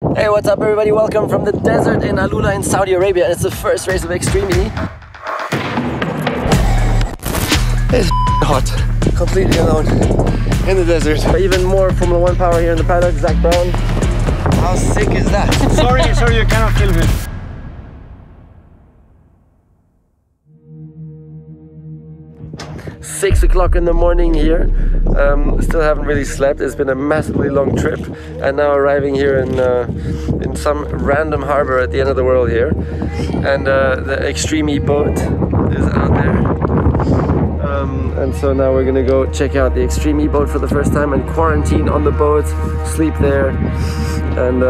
Hey, what's up everybody? Welcome from the desert in Alula in Saudi Arabia. And it's the first race of Extreme E. It's hot. Completely alone in the desert. Even more Formula 1 power here in the paddock. Zach Brown. How sick is that? sorry, you cannot film it. Six o'clock in the morning here. Still haven't really slept. It's been a massively long trip, and now arriving here in some random harbor at the end of the world here. And the Extreme E boat is out there. And so now we're gonna go check out the Extreme E boat for the first time and quarantine on the boat, sleep there, and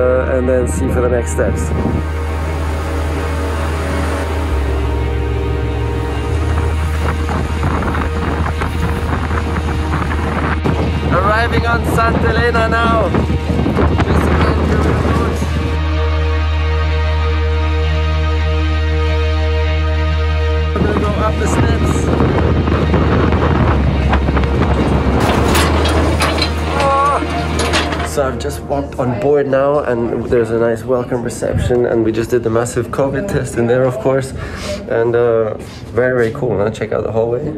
then see for the next steps. Arriving on Santa Elena now. Just again here with the boat. We're gonna go up the steps. So I've just walked on board now, and there's a nice welcome reception, and we just did the massive COVID test in there, of course, and very, very cool. Now check out the hallway.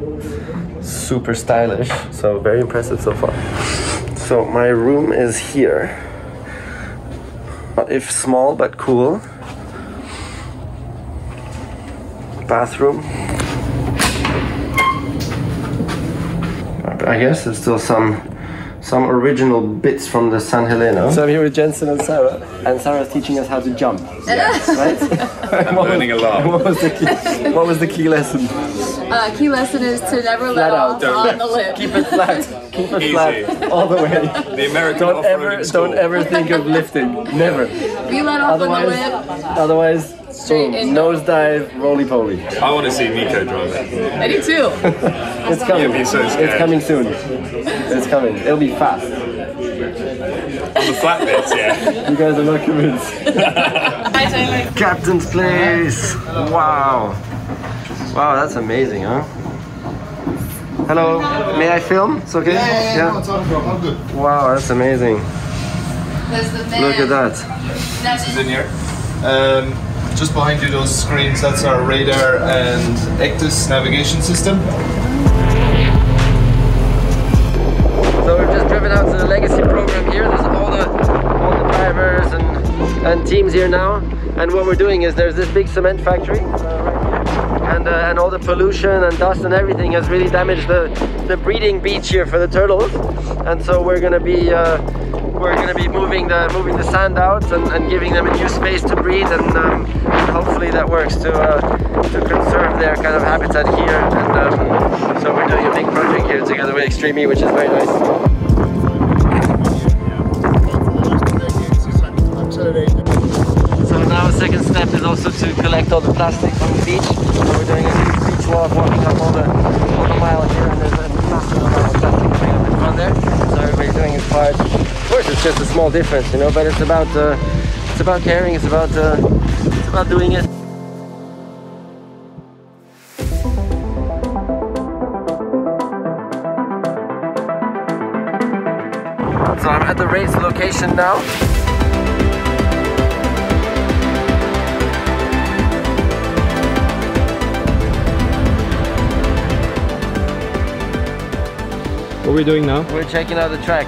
Super stylish, so very impressive so far. So my room is here, if small but cool. Bathroom. I guess there's still some original bits from the San Heleno. So I'm here with JENSON and Sarah, and Sarah's teaching us how to jump. Yes. Right? I'm learning a lot. What was the key lesson? Key lesson is to never let off on the lip. Keep it flat. Keep it flat all the way. The American don't ever think of lifting. Never. If you let off on the lip, otherwise, boom, nosedive, roly-poly. I want to see Nico drive it. I do too. It's coming. Be so scared. It's coming soon. It's coming. It'll be fast. On the flat bits, yeah. You guys are not convinced. Captain's place. Wow. Wow, that's amazing, huh? Hello, may I film? It's okay? Yeah. I'm good. Wow, that's amazing. Look at that. This is in here. Just behind you, those screens, that's our radar and Ectus navigation system. So we've just driven out to the legacy program here. There's all the drivers and teams here now. And what we're doing is there's this big cement factory right here. And all the pollution and dust and everything has really damaged the breeding beach here for the turtles. And so we're gonna be moving the sand out and giving them a new space to breed, and hopefully that works to conserve their kind of habitat here. And so we're doing a big project here together with Extreme E, which is very nice. So now a second step is also to collect all the plastic from the beach. So we're doing a huge beach walk, walking up all the mile here, and there's a massive amount of plastic coming up in front there. So everybody's doing his part. Of course, it's just a small difference, you know, but it's about caring. It's about doing it. So I'm at the race location now. What are we doing now? We're checking out the track.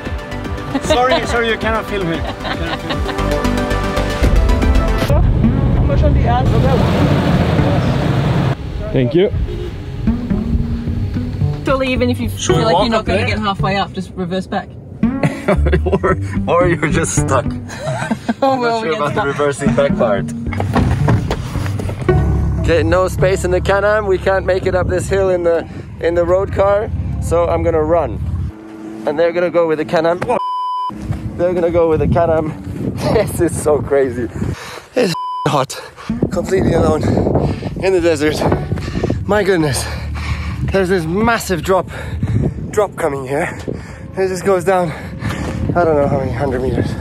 sorry, you cannot film it. Thank you. Surely even if you feel like you're not going to get halfway up, just reverse back. or you're just stuck. Oh, Not sure about the reversing back part. Okay, no space in the Can-Am. We can't make it up this hill in the road car, so I'm gonna run. And they're gonna go with the Can-Am. They're gonna go with the Can-Am. This is so crazy. It's hot. Completely alone in the desert. My goodness. There's this massive drop coming here. It just goes down, I don't know how many 100 meters.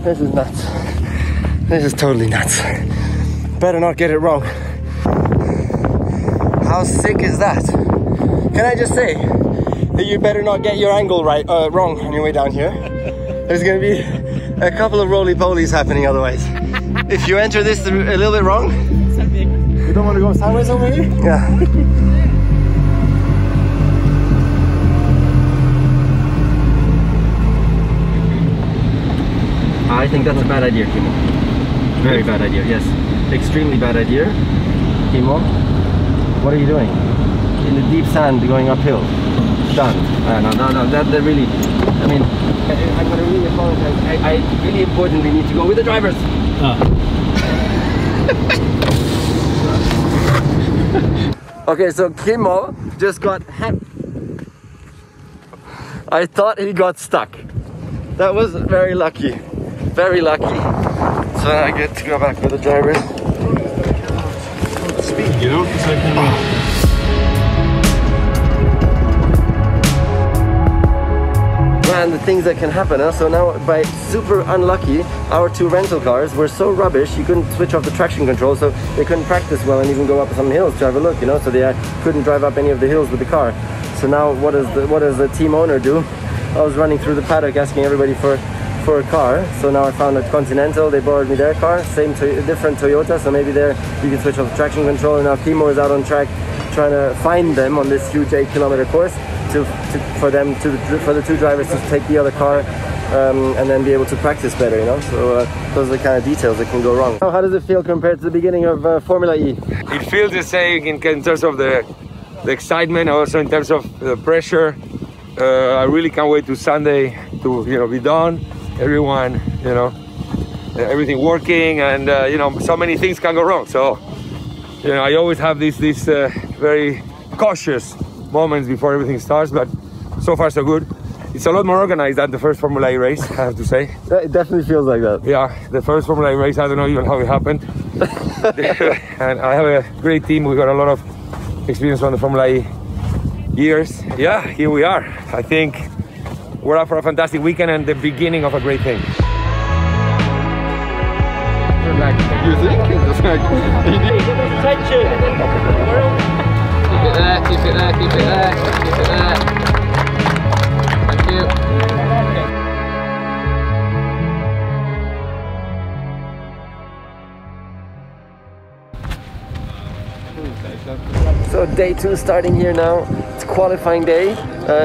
This is nuts. This is totally nuts. Better not get it wrong. How sick is that? Can I just say that you better not get your angle wrong on your way down here. There's gonna be a couple of roly-polies happening otherwise. If you enter this a little bit wrong, You don't want to go sideways over here? yeah. I think that's a bad idea, Kimo. Very bad idea, yes. Extremely bad idea. Kimo, what are you doing? In the deep sand going uphill. Done. No, that really, I mean, I'm gonna really apologize. I really importantly need to go with the drivers. Okay, so Kimo just got I thought he got stuck. That was very lucky. Very lucky. So I get to go back with the drivers. Speed, you know? So I can, Man, the things that can happen, huh? So now, by super unlucky, our two rental cars were so rubbish, you couldn't switch off the traction control, so they couldn't practice well and even go up some hills to have a look, you know, so they couldn't drive up any of the hills with the car. So now, what does the team owner do? I was running through the paddock asking everybody for a car, so now I found a Continental. They borrowed me their car, different Toyota, so maybe there you can switch off the traction control, and now Kimo is out on track trying to find them on this huge 8-kilometer course for the two drivers to take the other car and then be able to practice better, you know. So those are the kind of details that can go wrong. How does it feel compared to the beginning of Formula E? It feels the same in terms of the excitement, also in terms of the pressure. I really can't wait to Sunday to be done. Everyone, everything working, and so many things can go wrong. So I always have these very cautious moments before everything starts, but so far so good. It's a lot more organized than the first Formula E race, I have to say. It definitely feels like that. Yeah, the first Formula E race, I don't know even how it happened. And I have a great team. We got a lot of experience from the Formula E years. Yeah, here we are. I think we're up for a fantastic weekend and the beginning of a great thing. You think? It's like, Keep it there, keep it there, keep it there, keep it there. Thank you. So day 2 starting here now. It's qualifying day.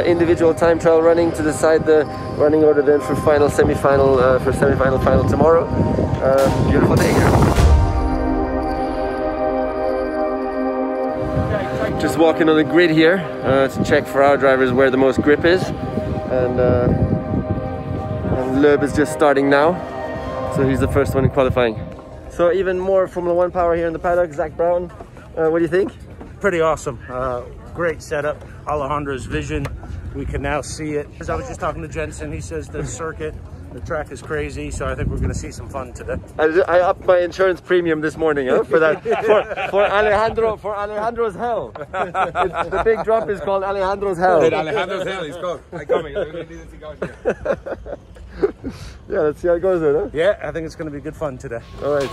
Individual time trial running to decide the running order then for semi-final final tomorrow. Beautiful day here. Just walking on the grid here to check for our drivers where the most grip is, and Loeb is just starting now, so he's the first one in qualifying. So even more Formula 1 power here in the paddock. Zach Brown, what do you think? Pretty awesome. Great setup. Alejandro's vision, we can now see it. As I was just talking to JENSON, he says the circuit, the track is crazy, so I think we're going to see some fun today. I upped my insurance premium this morning, for that for Alejandro's hell. The big drop is called Alejandro's hell. Alejandro's hell is called. I'm coming. Yeah, let's see how it goes then, huh? Yeah, I think it's going to be good fun today. All right.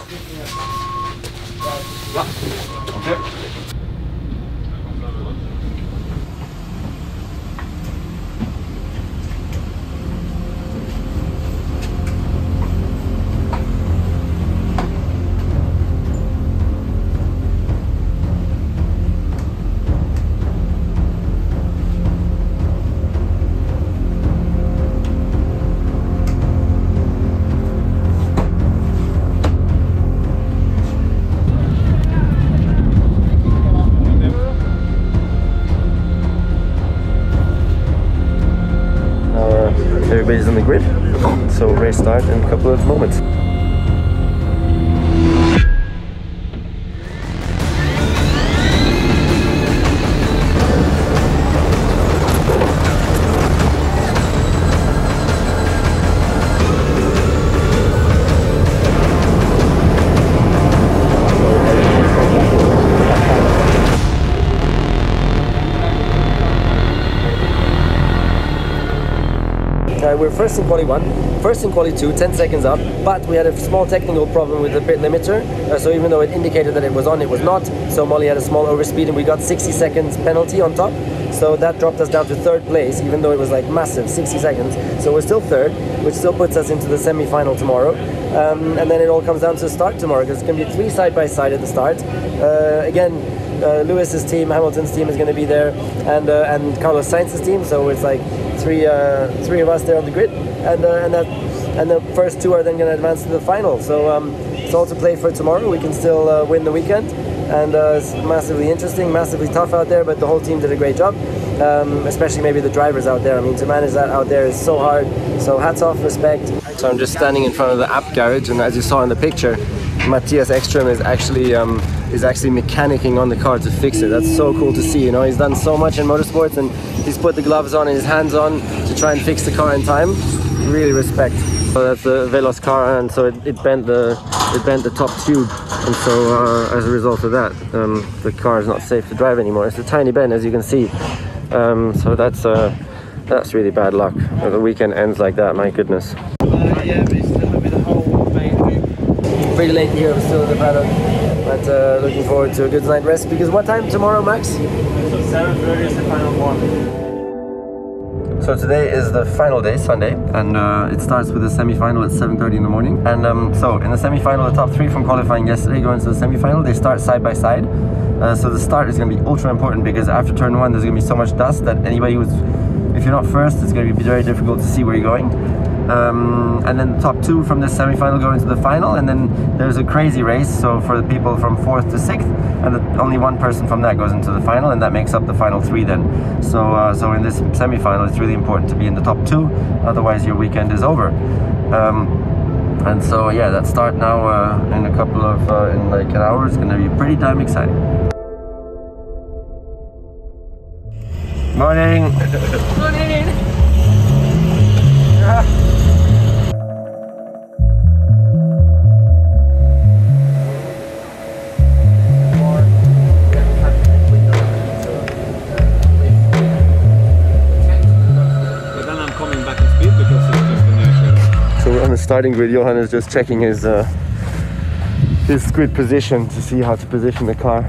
Everybody's on the grid, so race start in a couple of moments. We're first in quali 1. first in quali 2, 10 seconds up, but we had a small technical problem with the pit limiter, so even though it indicated that it was on, it was not, so Molly had a small overspeed and we got 60 seconds penalty on top, so that dropped us down to 3rd place, even though it was like massive, 60 seconds, so we're still 3rd, which still puts us into the semi-final tomorrow, and then it all comes down to the start tomorrow, because it's going to be 3 side-by-side at the start. Again, Lewis's team, Hamilton's team is going to be there, and Carlos Sainz's team, so it's like three of us there on the grid, and the first 2 are then going to advance to the final. So it's all to play for tomorrow. We can still win the weekend, and it's massively interesting, massively tough out there. But the whole team did a great job, especially maybe the drivers out there. I mean, to manage that out there is so hard. So hats off, respect. So I'm just standing in front of the app garage, and as you saw in the picture, Matthias Ekström is actually mechanicking on the car to fix it. That's so cool to see, you know. He's done so much in motorsports, and he's put the gloves on and his hands on to try and fix the car in time. Really respect. So that's a Veloz car, and so it bent the top tube, and so as a result of that, the car is not safe to drive anymore. It's a tiny bend, as you can see. So that's really bad luck. The weekend ends like that. My goodness. Yeah, but it's still with the whole main. Pretty late here, we're still in the paddock, but looking forward to a good night rest, because what time tomorrow, Max? 7:30 is the final one. So today is the final day, Sunday, and it starts with the semi-final at 7:30 in the morning. And so in the semi-final, the top 3 from qualifying yesterday go into the semi-final. They start side by side. So the start is going to be ultra important, because after turn 1 there's going to be so much dust that anybody who's, if you're not first, it's going to be very difficult to see where you're going. And then the top 2 from this semi-final go into the final, and then there's a crazy race, so for the people from 4th to 6th, and only 1 person from that goes into the final, and that makes up the final 3 then. So in this semi-final it's really important to be in the top 2, otherwise your weekend is over. And so yeah, that start now in a couple of, in like an hour, is going to be pretty damn exciting. Morning! Morning! On the starting grid, Johann is just checking his grid position to see how to position the car,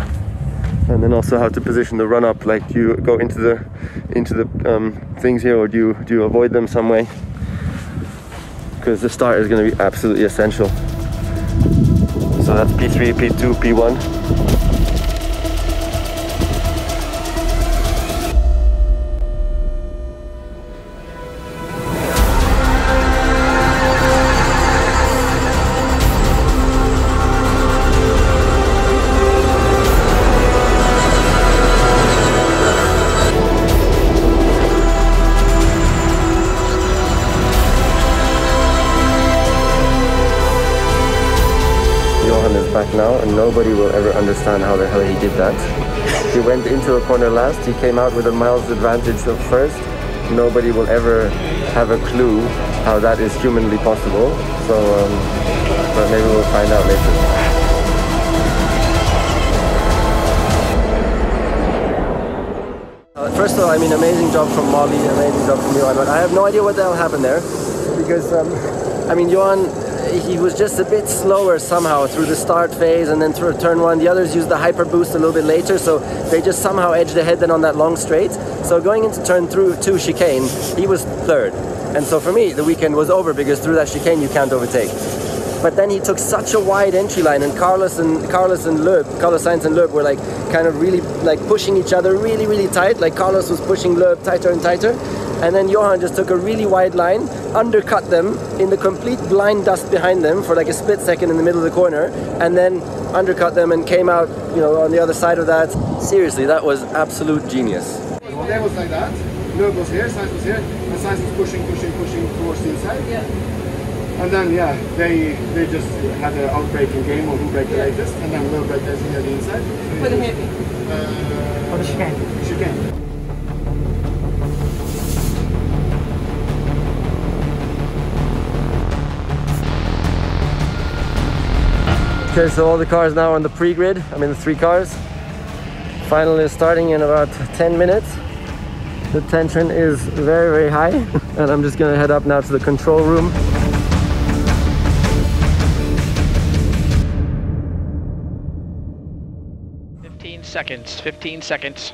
and then also how to position the run-up. Like, do you go into the things here, or do you avoid them some way? Because the start is going to be absolutely essential. So that's P3, P2, P1. Back now, and nobody will ever understand how the hell he did that. He went into a corner last, he came out with a miles advantage of first. Nobody will ever have a clue how that is humanly possible, so but maybe we'll find out later. First of all, I mean, amazing job from Molly, amazing job from Johann, but I have no idea what the hell happened there, because I mean, Johann, he was just a bit slower somehow through the start phase, and then through turn 1. The others used the hyper boost a little bit later, so they just somehow edged ahead then on that long straight. So going into turn 2 chicane, he was 3rd. And so for me, the weekend was over, because through that chicane you can't overtake. But then he took such a wide entry line, and Carlos Sainz and Loeb were like kind of really like pushing each other really tight. Like Carlos was pushing Loeb tighter and tighter. And then Johann just took a really wide line, undercut them in the complete blind dust behind them for like a split second in the middle of the corner, and then undercut them and came out, you know, on the other side of that. Seriously, that was absolute genius. Well, that was like that. Loeb was here, Sainz was here, and Sainz was pushing towards the inside. Yeah. And then, yeah, they just had an outbreaking game of who braked the latest, and then Loeb braked us here the inside. With the happy? Or the chicane. Chicane. Okay, so all the cars now on the pre-grid, I mean the 3 cars. Final is starting in about 10 minutes. The tension is very high, and I'm just gonna head up now to the control room. seconds, 15 seconds.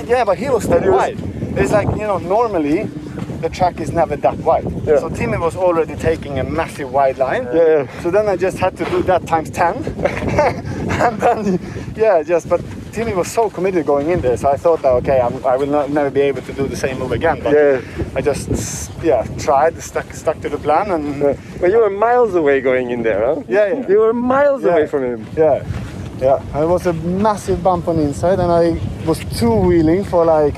Yeah, but he was very wide. It's like, you know, normally the track is never that wide. Yeah. So Timmy was already taking a massive wide line. Yeah. So then I just had to do that times 10. And then, but Timmy was so committed going in there. So I thought that, okay, I will never be able to do the same move again. But I just, tried, stuck to the plan. And Well, you were miles away going in there, huh? Yeah. You were miles away from him. Yeah. It was a massive bump on the inside, and I was two-wheeling for like,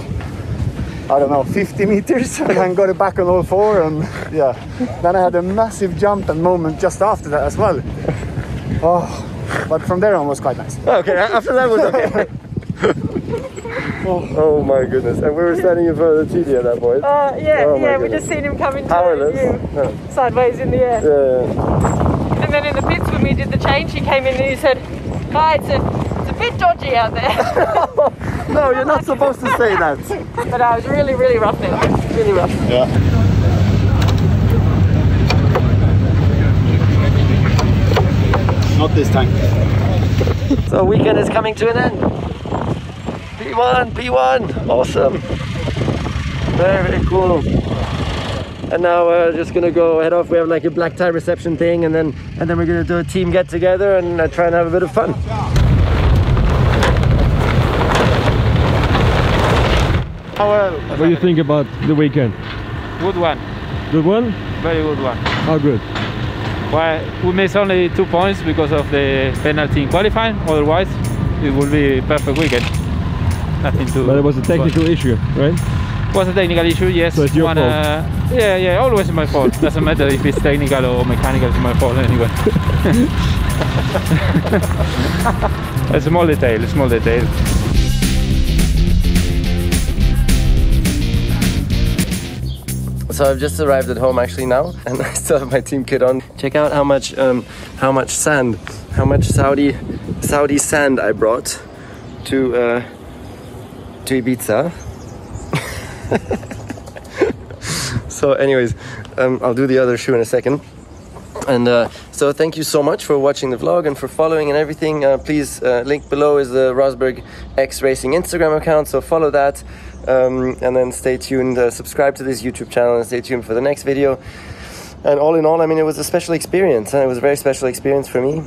I don't know, 50 meters, and then got it back on all four, and then I had a massive jump and moment just after that as well. But from there on was quite nice. Okay, after that was okay. Oh my goodness, and we were standing in front of the TD at that point. We just seen him coming powerless. Sideways in the air. Yeah. And then in the pits when we did the change, he came in and he said, "Hi, it's a bit dodgy out there." No, you're not supposed to say that. But I was really, really rough there. Really rough. Yeah. Not this time. So weekend is coming to an end. P1, awesome. Very cool. And now we're just gonna go head off. We have like a black tie reception thing, and then we're gonna do a team get together and try and have a bit of fun. What do you think about the weekend? Good one. Good one? Very good one. How good? Well, we missed only 2 points because of the penalty in qualifying. Otherwise, it will be a perfect weekend. Nothing to. But it was a technical issue, right? It was a technical issue, yes. So it's your fault? Yeah, always my fault. Doesn't matter if it's technical or mechanical, it's my fault anyway. A small detail. So I've just arrived at home actually now, and I still have my team kit on. Check out how much sand, how much Saudi sand I brought to Ibiza. So anyways, I'll do the other shoe in a second. And so thank you so much for watching the vlog and for following and everything. Please, link below is the Rosberg X Racing Instagram account, so follow that. And then stay tuned, subscribe to this YouTube channel and stay tuned for the next video. And all in all, I mean, it was a special experience. It was a very special experience for me.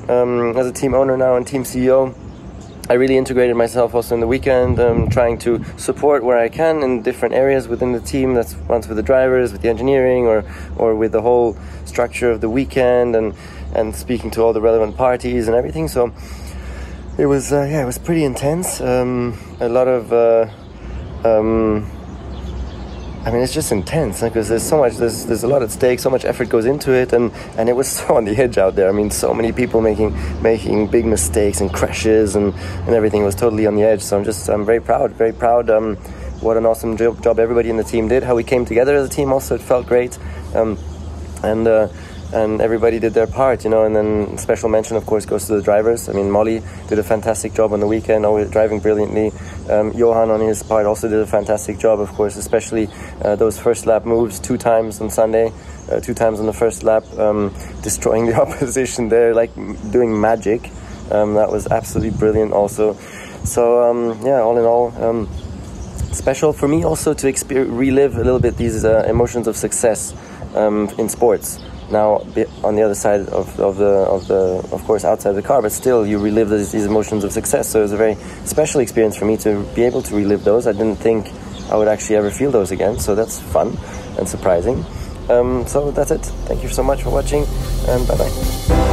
As a team owner now and team CEO, I really integrated myself also in the weekend, trying to support where I can in different areas within the team. That's once with the drivers, with the engineering, or with the whole structure of the weekend, and speaking to all the relevant parties and everything. So it was it was pretty intense. A lot of I mean, it's just intense because there's so much, there's a lot at stake, so much effort goes into it, and it was so on the edge out there. I mean, so many people making big mistakes and crashes and everything. It was totally on the edge. So I'm very proud. What an awesome job everybody in the team did. How we came together as a team also, it felt great. And and everybody did their part, you know. And then special mention, of course, goes to the drivers. I mean, Molly did a fantastic job on the weekend, always driving brilliantly. Johann on his part also did a fantastic job, of course, especially those first lap moves 2 times on Sunday, 2 times on the first lap, destroying the opposition there, like doing magic. That was absolutely brilliant also. So yeah, all in all, special for me also to relive a little bit these emotions of success in sports. Now on the other side of course outside the car, but still you relive these emotions of success. So it was a very special experience for me to be able to relive those. I didn't think I would actually ever feel those again, so that's fun and surprising. So that's it. Thank you so much for watching, and bye bye.